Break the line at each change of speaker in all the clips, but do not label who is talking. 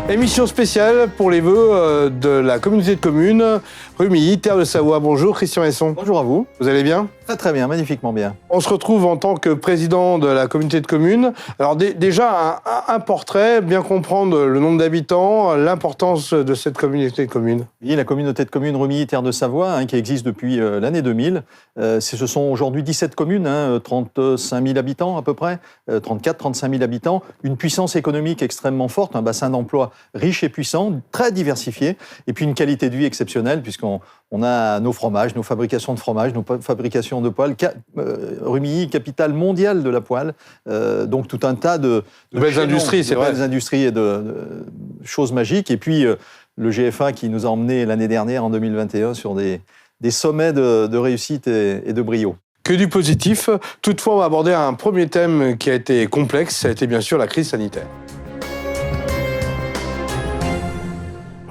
Émission spéciale pour les vœux de la communauté de communes Rumilly, Terre de Savoie. Bonjour Christian Hesson.
Bonjour à vous.
Vous allez bien ?
Très bien, magnifiquement bien.
On se retrouve en tant que président de la communauté de communes. Alors déjà, un portrait, bien comprendre le nombre d'habitants, l'importance de cette communauté de communes.
Oui, la communauté de communes Rumilly, Terre de Savoie, qui existe depuis l'année 2000. Ce sont aujourd'hui 17 communes, 35 000 habitants à peu près, 34-35 000 habitants. Une puissance économique extrêmement forte, un bassin d'emploi riche et puissant, très diversifié, et puis une qualité de vie exceptionnelle, puisqu'on a nos fromages, nos fabrications de fromages, nos fabrications de poêles. Rumilly, capitale mondiale de la poêle. Donc tout un tas de
belles industries, c'est vrai.
De belles industries et de choses magiques. Et puis le GFA qui nous a emmenés l'année dernière, en 2021, sur des sommets de réussite et de brio.
Que du positif. Toutefois, on va aborder un premier thème qui a été complexe, ça a été bien sûr la crise sanitaire.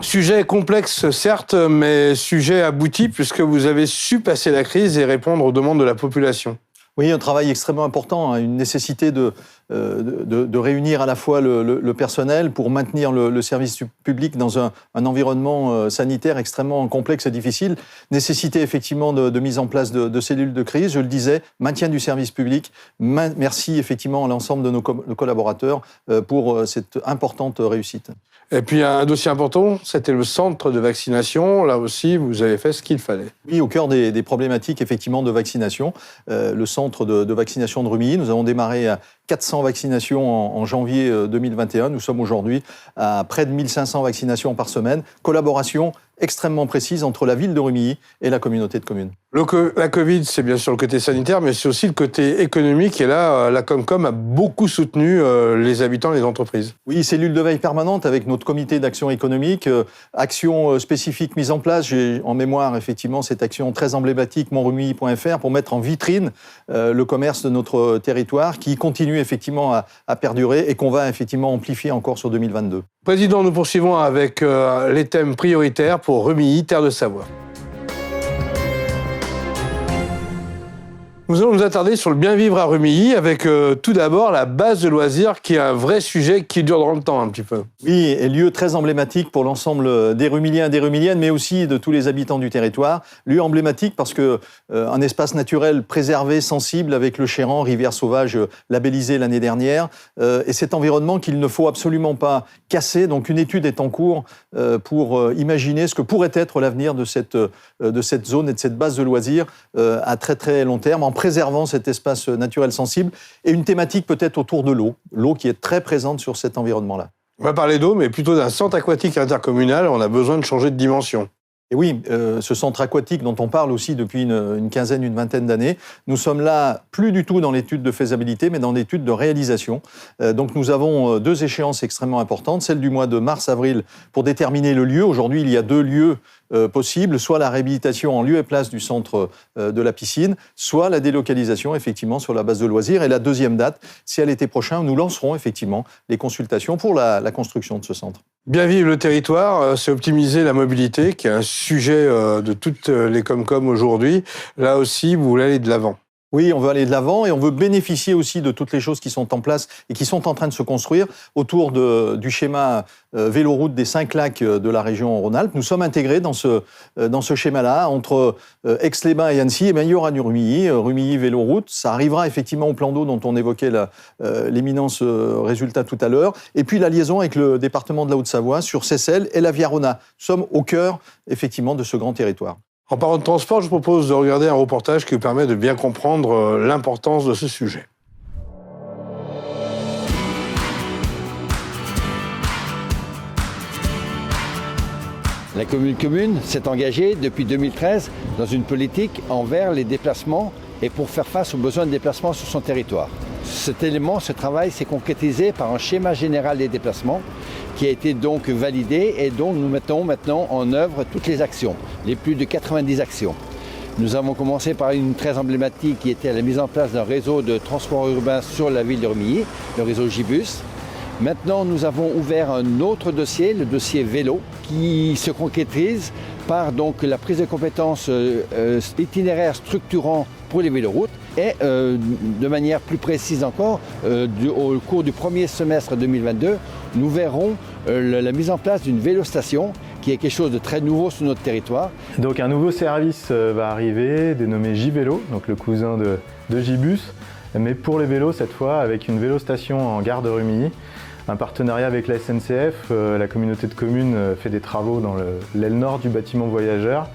Sujet complexe, certes, mais sujet abouti, puisque vous avez su passer la crise et répondre aux demandes de la population.
Oui, un travail extrêmement important, une nécessité de réunir à la fois le personnel pour maintenir le service public dans un environnement sanitaire extrêmement complexe et difficile. Nécessité effectivement de mise en place de cellules de crise, je le disais, maintien du service public. Merci effectivement à l'ensemble de nos collaborateurs pour cette importante réussite.
Et puis un dossier important, c'était le centre de vaccination. Là aussi, vous avez fait ce qu'il fallait.
Oui, au cœur des problématiques effectivement de vaccination. Le centre de vaccination de Rumilly, nous avons démarré à 400 vaccinations en janvier 2021. Nous sommes aujourd'hui à près de 1500 vaccinations par semaine. Collaboration extrêmement précise entre la ville de Rumilly et la communauté de communes.
La Covid, c'est bien sûr le côté sanitaire, mais c'est aussi le côté économique. Et là, la Comcom a beaucoup soutenu les habitants et les entreprises.
Oui, cellule de veille permanente avec notre comité d'action économique, action spécifique mise en place. J'ai en mémoire effectivement cette action très emblématique, monrumilly.fr, pour mettre en vitrine le commerce de notre territoire qui continue effectivement à perdurer et qu'on va effectivement amplifier encore sur 2022.
Président, nous poursuivons avec les thèmes prioritaires pour Rumilly, Terre de Savoie. Nous allons nous attarder sur le bien vivre à Rumilly avec tout d'abord la base de loisirs qui est un vrai sujet qui dure dans le temps un petit peu.
Oui, et lieu très emblématique pour l'ensemble des Rumilliens et des Rumilliennes, mais aussi de tous les habitants du territoire. Lieu emblématique parce que un espace naturel préservé, sensible, avec le Chéran, rivière sauvage labellisée l'année dernière, et cet environnement qu'il ne faut absolument pas casser. Donc une étude est en cours pour imaginer ce que pourrait être l'avenir de cette zone et de cette base de loisirs à très très long terme, en préservant cet espace naturel sensible, et une thématique peut-être autour de l'eau qui est très présente sur cet environnement-là.
On va parler d'eau, mais plutôt d'un centre aquatique intercommunal. On a besoin de changer de dimension.
Et oui, ce centre aquatique dont on parle aussi depuis une quinzaine, une vingtaine d'années, nous sommes là plus du tout dans l'étude de faisabilité, mais dans l'étude de réalisation. Donc nous avons deux échéances extrêmement importantes, celle du mois de mars-avril pour déterminer le lieu. Aujourd'hui, il y a deux lieux possibles, soit la réhabilitation en lieu et place du centre de la piscine, soit la délocalisation effectivement sur la base de loisirs. Et la deuxième date, c'est à l'été prochain, où nous lancerons effectivement les consultations pour la construction de ce centre.
Bien vivre le territoire, c'est optimiser la mobilité, qui est un sujet de toutes les Comcom aujourd'hui. Là aussi, vous voulez aller de l'avant.
Oui, on veut aller de l'avant et on veut bénéficier aussi de toutes les choses qui sont en place et qui sont en train de se construire autour du schéma véloroute des 5 lacs de la région Rhône-Alpes. Nous sommes intégrés dans ce schéma-là entre Aix-les-Bains et Annecy. Et bien, il y aura du Rumilly véloroute. Ça arrivera effectivement au plan d'eau dont on évoquait l'éminence résultat tout à l'heure. Et puis la liaison avec le département de la Haute-Savoie sur Seyssel et la Via Rhôna. Nous sommes au cœur effectivement de ce grand territoire.
En parlant de transport, je vous propose de regarder un reportage qui vous permet de bien comprendre l'importance de ce sujet.
La commune s'est engagée depuis 2013 dans une politique envers les déplacements et pour faire face aux besoins de déplacement sur son territoire. Ce travail s'est concrétisé par un schéma général des déplacements qui a été donc validé et dont nous mettons maintenant en œuvre toutes les actions, les plus de 90 actions. Nous avons commencé par une très emblématique qui était la mise en place d'un réseau de transport urbain sur la ville de Rumilly, le réseau Gibus. Maintenant, nous avons ouvert un autre dossier, le dossier vélo, qui se concrétise par donc la prise de compétences itinéraires structurants pour les véloroutes Et de manière plus précise encore, au cours du premier semestre 2022, nous verrons la mise en place d'une vélostation qui est quelque chose de très nouveau sur notre territoire.
Donc un nouveau service va arriver, dénommé J-Vélo, donc le cousin de J-Bus, mais pour les vélos cette fois avec une vélostation en gare de Rumilly. Un partenariat avec la SNCF, la communauté de communes fait des travaux dans l'aile nord du bâtiment voyageur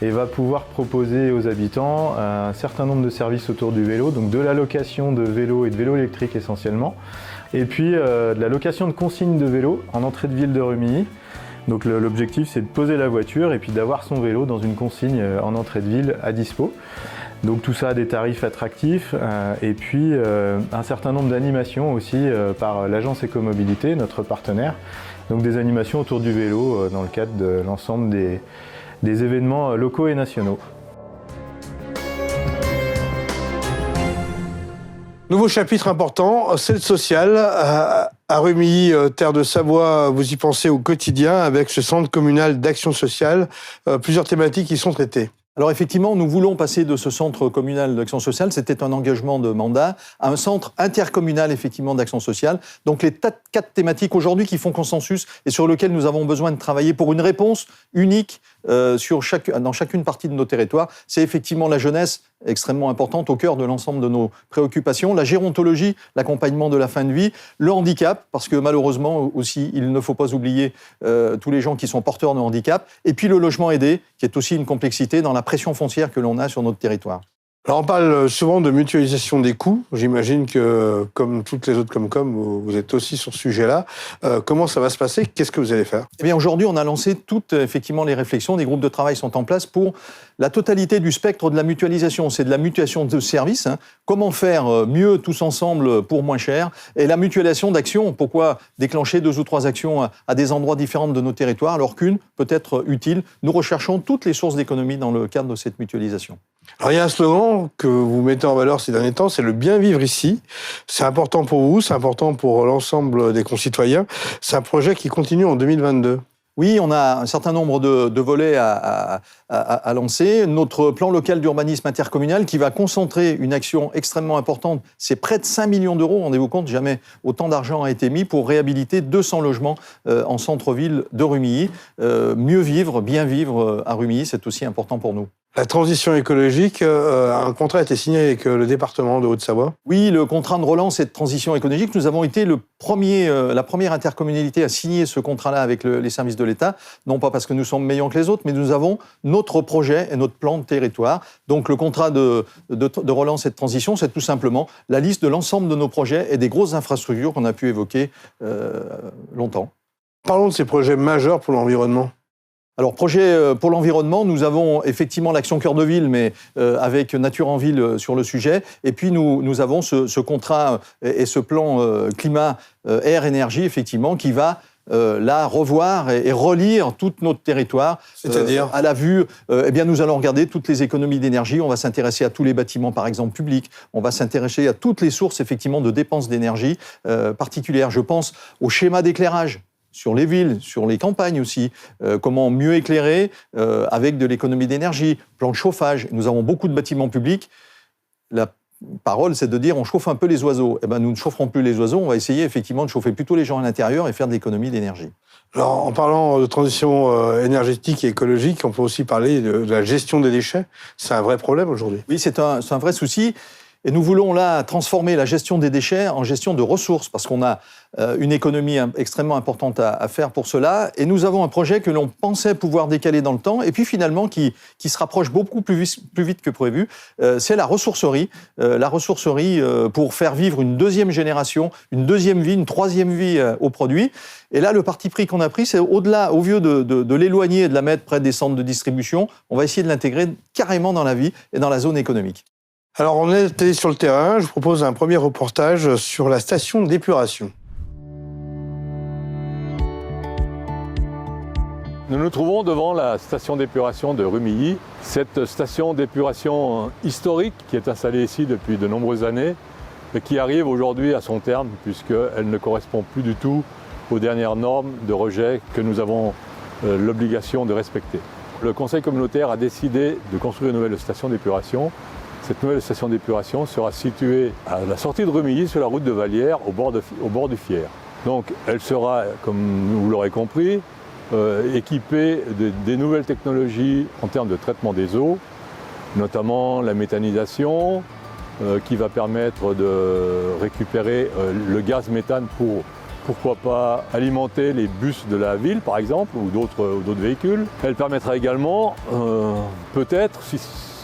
et va pouvoir proposer aux habitants un certain nombre de services autour du vélo, donc de la location de vélos et de vélos électriques essentiellement, et puis de la location de consignes de vélos en entrée de ville de Rumilly. Donc l'objectif c'est de poser la voiture et puis d'avoir son vélo dans une consigne en entrée de ville à dispo. Donc tout ça à des tarifs attractifs et puis un certain nombre d'animations aussi par l'agence Écomobilité, notre partenaire. Donc des animations autour du vélo dans le cadre de l'ensemble des événements locaux et nationaux.
Nouveau chapitre important, c'est le social. À Rumilly, terre de Savoie, vous y pensez au quotidien avec ce centre communal d'action sociale. Plusieurs thématiques y sont traitées.
Alors effectivement, nous voulons passer de ce centre communal d'action sociale, c'était un engagement de mandat, à un centre intercommunal effectivement d'action sociale. Donc les 4 thématiques aujourd'hui qui font consensus et sur lesquelles nous avons besoin de travailler pour une réponse unique dans chacune partie de nos territoires, c'est effectivement la jeunesse, extrêmement importante au cœur de l'ensemble de nos préoccupations, la gérontologie, l'accompagnement de la fin de vie, le handicap, parce que malheureusement aussi, il ne faut pas oublier tous les gens qui sont porteurs de handicap, et puis le logement aidé, qui est aussi une complexité dans la pression foncière que l'on a sur notre territoire.
Alors on parle souvent de mutualisation des coûts. J'imagine que, comme toutes les autres Comcom, vous êtes aussi sur ce sujet-là. Comment ça va se passer? Qu'est-ce que vous allez faire?
Eh bien, aujourd'hui, on a lancé toutes effectivement les réflexions. Des groupes de travail sont en place pour la totalité du spectre de la mutualisation. C'est de la mutualisation de services. Comment faire mieux tous ensemble pour moins cher? Et la mutualisation d'actions. Pourquoi déclencher 2 ou 3 actions à des endroits différents de nos territoires alors qu'une peut être utile? Nous recherchons toutes les sources d'économie dans le cadre de cette mutualisation.
Alors il y a un slogan que vous mettez en valeur ces derniers temps, c'est le bien vivre ici. C'est important pour vous, c'est important pour l'ensemble des concitoyens. C'est un projet qui continue en 2022.
Oui, on a un certain nombre de volets à lancer. Notre plan local d'urbanisme intercommunal qui va concentrer une action extrêmement importante. C'est près de 5 millions d'euros, rendez-vous compte, jamais autant d'argent a été mis pour réhabiliter 200 logements en centre-ville de Rumilly. Mieux vivre, bien vivre à Rumilly, c'est aussi important pour nous.
La transition écologique, un contrat a été signé avec le département de Haute-Savoie.
Oui, le contrat de relance et de transition écologique, nous avons été la première intercommunalité à signer ce contrat-là avec les services de l'État, non pas parce que nous sommes meilleurs que les autres, mais nous avons notre projet et notre plan de territoire. Donc le contrat de relance et de transition, c'est tout simplement la liste de l'ensemble de nos projets et des grosses infrastructures qu'on a pu évoquer longtemps.
Parlons de ces projets majeurs pour l'environnement.
Alors, projet pour l'environnement, nous avons effectivement l'action Cœur de Ville, mais avec Nature en Ville sur le sujet. Et puis, nous avons ce contrat et ce plan climat, air, énergie, effectivement, qui va là revoir et relire tout notre territoire.
C'est-à-dire
à la vue, eh bien, nous allons regarder toutes les économies d'énergie. On va s'intéresser à tous les bâtiments, par exemple, publics. On va s'intéresser à toutes les sources, effectivement, de dépenses d'énergie particulières. Je pense au schéma d'éclairage sur les villes, sur les campagnes aussi, comment mieux éclairer avec de l'économie d'énergie, plan de chauffage. Nous avons beaucoup de bâtiments publics. La parole, c'est de dire on chauffe un peu les oiseaux. Eh ben, nous ne chaufferons plus les oiseaux, on va essayer effectivement de chauffer plutôt les gens à l'intérieur et faire de l'économie d'énergie.
Alors, en parlant de transition énergétique et écologique, on peut aussi parler de la gestion des déchets. C'est un vrai problème aujourd'hui.
Oui, c'est un vrai souci. Et nous voulons là transformer la gestion des déchets en gestion de ressources, parce qu'on a une économie extrêmement importante à faire pour cela. Et nous avons un projet que l'on pensait pouvoir décaler dans le temps, et puis finalement qui se rapproche beaucoup plus vite que prévu. C'est la ressourcerie. La ressourcerie pour faire vivre une deuxième génération, une deuxième vie, une troisième vie aux produits. Et là, le parti pris qu'on a pris, c'est au-delà, au lieu de l'éloigner et de la mettre près des centres de distribution, on va essayer de l'intégrer carrément dans la vie et dans la zone économique.
Alors, on est allé sur le terrain. Je vous propose un premier reportage sur la station d'épuration.
Nous nous trouvons devant la station d'épuration de Rumilly. Cette station d'épuration historique qui est installée ici depuis de nombreuses années, mais qui arrive aujourd'hui à son terme puisqu'elle ne correspond plus du tout aux dernières normes de rejet que nous avons l'obligation de respecter. Le conseil communautaire a décidé de construire une nouvelle station d'épuration Cette nouvelle station d'épuration sera située à la sortie de Rumilly, sur la route de Vallières, au bord du Fier. Donc elle sera, comme vous l'aurez compris, équipée des nouvelles technologies en termes de traitement des eaux, notamment la méthanisation, qui va permettre de récupérer le gaz méthane pour, pourquoi pas, alimenter les bus de la ville, par exemple, ou d'autres véhicules. Elle permettra également, peut-être, si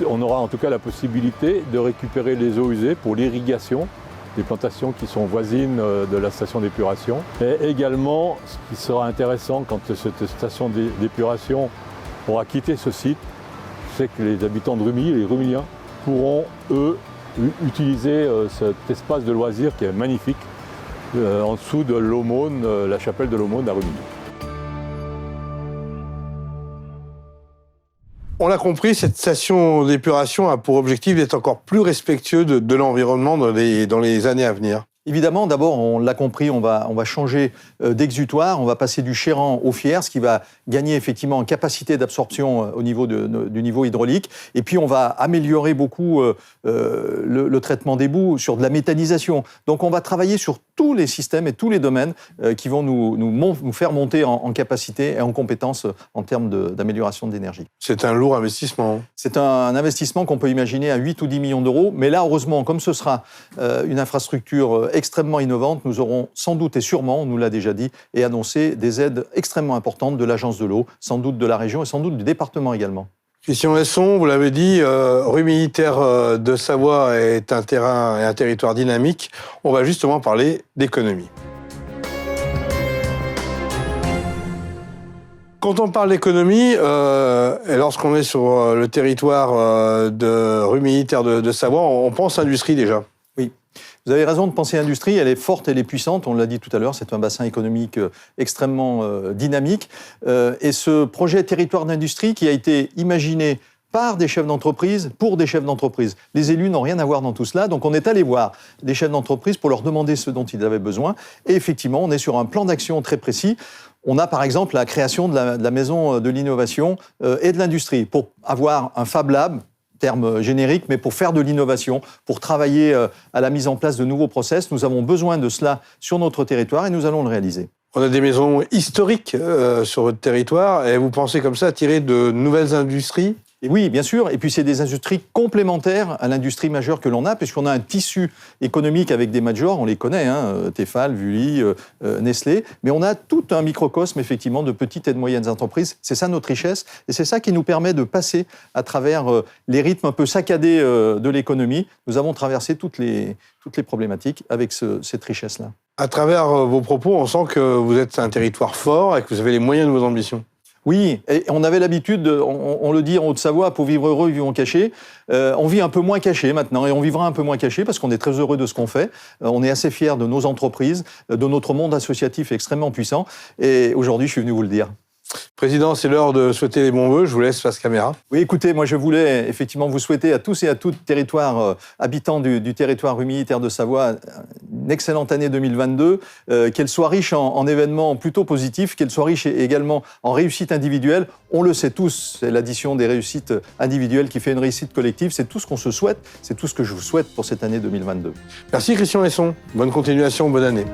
on aura en tout cas la possibilité de récupérer les eaux usées pour l'irrigation des plantations qui sont voisines de la station d'épuration. Et également, ce qui sera intéressant quand cette station d'épuration aura quitté ce site, c'est que les habitants de Rumilly, les Rumilliens, pourront, eux, utiliser cet espace de loisirs qui est magnifique, en dessous de l'Aumône, la chapelle de l'Aumône à Rumilly.
On l'a compris, cette station d'épuration a pour objectif d'être encore plus respectueux de l'environnement dans les années à venir.
Évidemment, d'abord, on l'a compris, on va changer d'exutoire, on va passer du Chéran au Fier, ce qui va gagner effectivement en capacité d'absorption au niveau du niveau hydraulique. Et puis, on va améliorer beaucoup le traitement des boues, sur de la méthanisation. Donc, on va travailler sur tous les systèmes et tous les domaines qui vont nous faire monter en capacité et en compétences en termes d'amélioration de l'énergie.
C'est un lourd investissement.
C'est un investissement qu'on peut imaginer à 8 ou 10 millions d'euros. Mais là, heureusement, comme ce sera une infrastructure extrêmement innovante, nous aurons sans doute et sûrement, on nous l'a déjà dit, et annoncé des aides extrêmement importantes de l'Agence de l'eau, sans doute de la région et sans doute du département également.
Christian Hesson, vous l'avez dit, Rumilly, terre de Savoie, est un terrain et un territoire dynamique. On va justement parler d'économie. Quand on parle d'économie, et lorsqu'on est sur le territoire de Rumilly, terre de Savoie, on pense industrie déjà.
Oui. Vous avez raison de penser industrie, elle est forte, elle est puissante, on l'a dit tout à l'heure, c'est un bassin économique extrêmement dynamique. Et ce projet territoire d'industrie qui a été imaginé par des chefs d'entreprise, pour des chefs d'entreprise. Les élus n'ont rien à voir dans tout cela, donc on est allé voir des chefs d'entreprise pour leur demander ce dont ils avaient besoin. Et effectivement, on est sur un plan d'action très précis. On a par exemple la création de la maison de l'innovation et de l'industrie, pour avoir un Fab Lab, terme générique, mais pour faire de l'innovation, pour travailler à la mise en place de nouveaux process. Nous avons besoin de cela sur notre territoire et nous allons le réaliser.
On a des maisons historiques sur votre territoire et vous pensez comme ça attirer de nouvelles industries ?
Et oui, bien sûr. Et puis, c'est des industries complémentaires à l'industrie majeure que l'on a, puisqu'on a un tissu économique avec des majors, on les connaît, Tefal, Vully, Nestlé, mais on a tout un microcosme, effectivement, de petites et de moyennes entreprises. C'est ça notre richesse, et c'est ça qui nous permet de passer à travers les rythmes un peu saccadés de l'économie. Nous avons traversé toutes les problématiques avec cette richesse-là.
À travers vos propos, on sent que vous êtes un territoire fort et que vous avez les moyens de vos ambitions.
Oui, et on avait l'habitude, on le dit en Haute-Savoie, pour vivre heureux, vivons cachés. On vit un peu moins caché maintenant, et on vivra un peu moins caché parce qu'on est très heureux de ce qu'on fait. On est assez fiers de nos entreprises, de notre monde associatif extrêmement puissant. Et aujourd'hui, je suis venu vous le dire.
Président, c'est l'heure de souhaiter les bons vœux. Je vous laisse face caméra.
Oui, écoutez, moi je voulais effectivement vous souhaiter à tous et à toutes habitants du territoire Rumilly, terre de Savoie, une excellente année 2022, qu'elle soit riche en événements plutôt positifs, qu'elle soit riche également en réussites individuelles. On le sait tous, c'est l'addition des réussites individuelles qui fait une réussite collective. C'est tout ce qu'on se souhaite, c'est tout ce que je vous souhaite pour cette année 2022.
Merci Christian Hesson. Bonne continuation, bonne année.